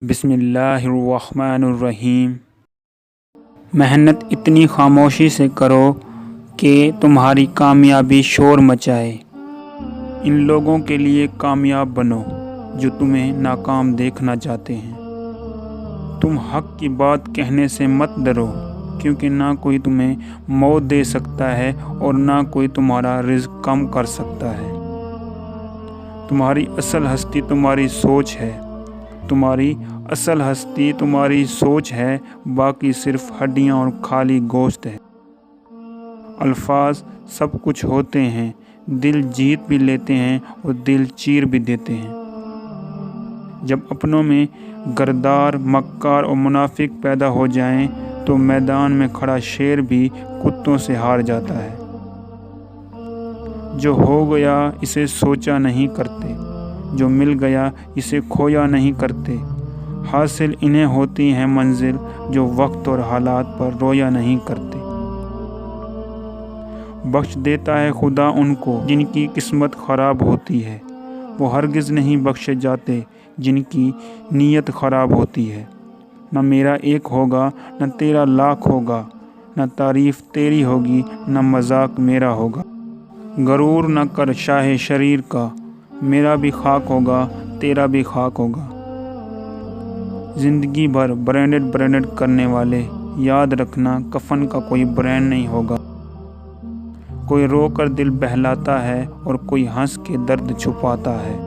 بسم اللہ الرحمن الرحیم۔ محنت اتنی خاموشی سے کرو کہ تمہاری کامیابی شور مچائے۔ ان لوگوں کے لیے کامیاب بنو جو تمہیں ناکام دیکھنا چاہتے ہیں۔ تم حق کی بات کہنے سے مت ڈرو، کیونکہ نہ کوئی تمہیں موت دے سکتا ہے اور نہ کوئی تمہارا رزق کم کر سکتا ہے۔ تمہاری اصل ہستی تمہاری سوچ ہے۔ تمہاری اصل ہستی تمہاری سوچ ہے، باقی صرف ہڈیاں اور خالی گوشت ہے۔ الفاظ سب کچھ ہوتے ہیں، دل جیت بھی لیتے ہیں اور دل چیر بھی دیتے ہیں۔ جب اپنوں میں غدار، مکار اور منافق پیدا ہو جائیں تو میدان میں کھڑا شیر بھی کتوں سے ہار جاتا ہے۔ جو ہو گیا اسے سوچا نہیں کرتے، جو مل گیا اسے کھویا نہیں کرتے۔ حاصل انہیں ہوتی ہے منزل جو وقت اور حالات پر رویا نہیں کرتے۔ بخش دیتا ہے خدا ان کو جن کی قسمت خراب ہوتی ہے، وہ ہرگز نہیں بخشے جاتے جن کی نیت خراب ہوتی ہے۔ نہ میرا ایک ہوگا نہ تیرا لاکھ ہوگا، نہ تعریف تیری ہوگی نہ مذاق میرا ہوگا۔ غرور نہ کر شاہ شریر کا، میرا بھی خاک ہوگا تیرا بھی خاک ہوگا۔ زندگی بھر برینڈ کرنے والے، یاد رکھنا کفن کا کوئی برانڈ نہیں ہوگا۔ کوئی رو کر دل بہلاتا ہے اور کوئی ہنس کے درد چھپاتا ہے۔